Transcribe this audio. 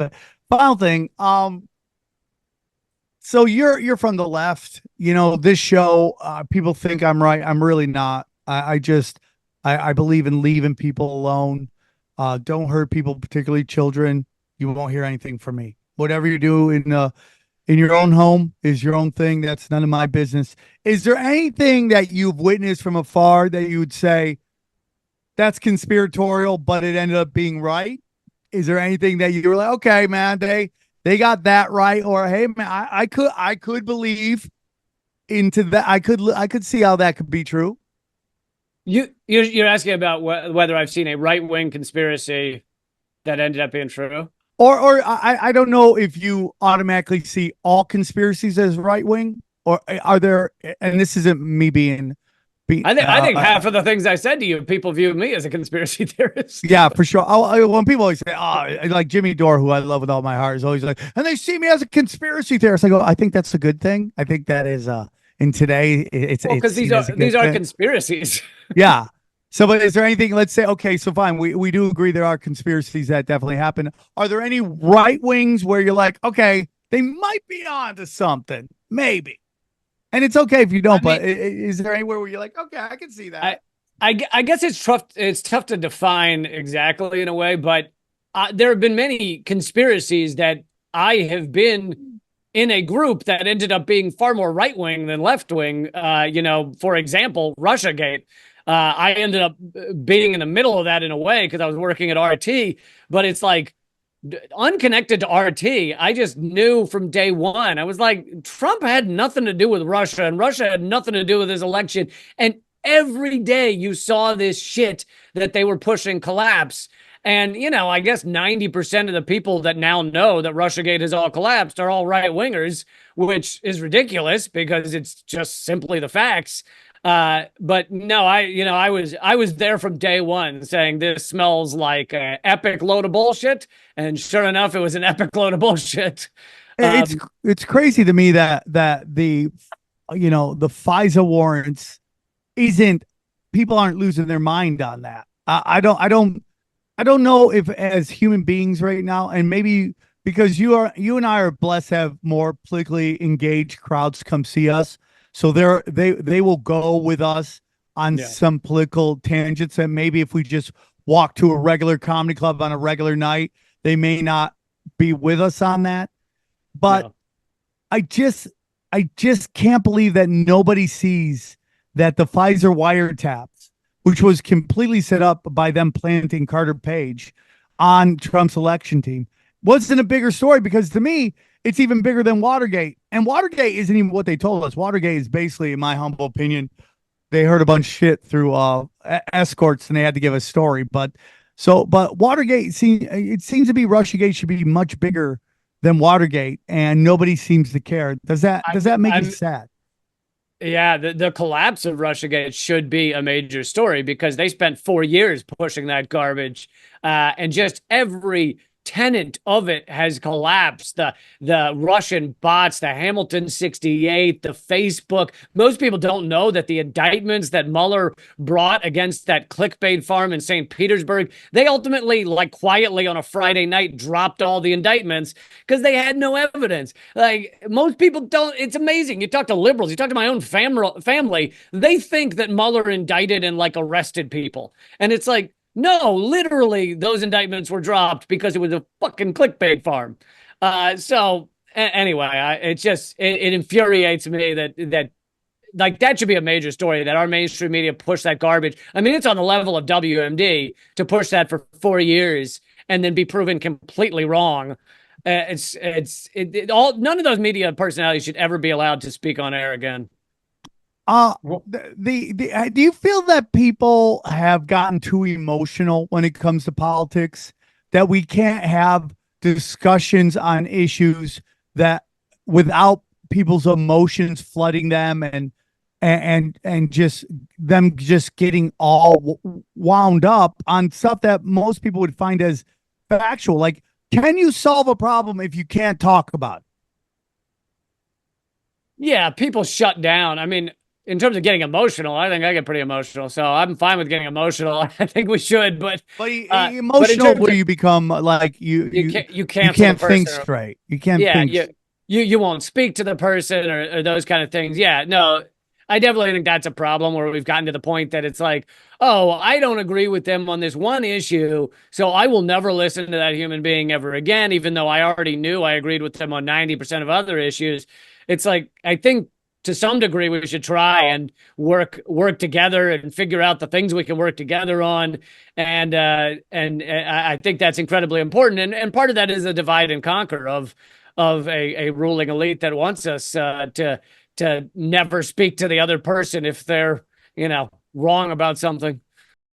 But final thing, so you're from the left. This show, people think I'm right. I'm really not. I believe in leaving people alone. Don't hurt people, particularly children. You won't hear anything from me. Whatever you do in your own home is your own thing. That's none of my business. Is there anything that you've witnessed from afar that you would say that's conspiratorial, but it ended up being right? Is there anything that you were like, okay, man, they got that right, or hey, man, I could believe into that. I could see how that could be true. You're asking about whether I've seen a right wing conspiracy that ended up being true. Or I don't know if you automatically see all conspiracies as right wing, or are there? And this isn't me being, be I think half of the things I said to you, people view me as a conspiracy theorist. yeah, for sure. When people always say, "Oh," like Jimmy Dore, who I love with all my heart, is always like, and they see me as a conspiracy theorist. I go, I think that's a good thing. I think that is in today Well, it's because seen as a these good are thing. conspiracies. Yeah. So, but is there anything? Let's say, okay, so fine, we do agree there are conspiracies that definitely happen. Are there any right wings where you're like, okay, they might be on to something, maybe, and it's okay if you I don't. mean, But is there anywhere where you're like, okay, I can see I, that? I guess it's tough. It's tough to define exactly in a way, but there have been many conspiracies that I have been in a group that ended up being far more right wing than left wing. For example, RussiaGate. I ended up being in the middle of that in a way because I was working at RT, but it's like unconnected to RT. I just knew from day one. I was like, Trump had nothing to do with Russia, and Russia had nothing to do with his election. And every day you saw this shit that they were pushing collapse. And, I guess 90% of the people that now know that Russiagate has all collapsed are all right wingers, which is ridiculous because it's just simply the facts. But no, I was there from day one saying this smells like an epic load of bullshit. And sure enough, it was an epic load of bullshit. It's Um, it's crazy to me that the FISA warrants isn't people aren't losing their mind on that. I don't know if as human beings right now, and maybe because you and I are blessed to have more politically engaged crowds come see us, so they will go with us on yeah, some political tangents that maybe if we just walk to a regular comedy club on a regular night, they may not be with us on that. But no, I just I just can't believe that nobody sees that the Pfizer wiretaps, which was completely set up by them planting Carter Page on Trump's election team, wasn't a bigger story because to me, it's even bigger than Watergate. And Watergate isn't even what they told us. Watergate is basically, in my humble opinion, they heard a bunch of shit through escorts and they had to give a story. But Watergate seems to be Russiagate should be much bigger than Watergate, and nobody seems to care. Does that I'm, does that make you I'm, sad? yeah, the collapse of Russiagate should be a major story because they spent 4 years pushing that garbage, and just every tenant of it has collapsed. The Russian bots, the Hamilton 68, the Facebook. Most people don't know that the indictments that Mueller brought against that clickbait farm in St. Petersburg, they ultimately, like quietly on a Friday night, dropped all the indictments because they had no evidence. Like most people don't. It's amazing. You talk to liberals, you talk to my own family, they think that Mueller indicted and like arrested people. And it's like, no, literally, those indictments were dropped because it was a fucking clickbait farm. Anyway, it infuriates me that like that should be a major story that our mainstream media push that garbage. I mean, it's on the level of WMD to push that for 4 years and then be proven completely wrong. All none of those media personalities should ever be allowed to speak on air again. Uh do you feel that people have gotten too emotional when it comes to politics? That we can't have discussions on issues that without people's emotions flooding them and just them just getting all wound up on stuff that most people would find as factual. Like, can you solve a problem if you can't talk about it? Yeah, people shut down. I mean, in terms of getting emotional, I think I get pretty emotional. So I'm fine with getting emotional. I think we should, But but in emotional terms where of you become like you you cancel the can't think person, or straight. You can't yeah, think. you won't speak to the person, or those kind of things. Yeah, no, I definitely think that's a problem where we've gotten to the point that it's like, oh, I don't agree with them on this one issue, so I will never listen to that human being ever again, even though I already knew I agreed with them on 90% of other issues. It's like, I think to some degree we should try and work together and figure out the things we can work together on, and I think that's incredibly important, and part of that is a divide and conquer of a ruling elite that wants us to never speak to the other person if they're, wrong about something.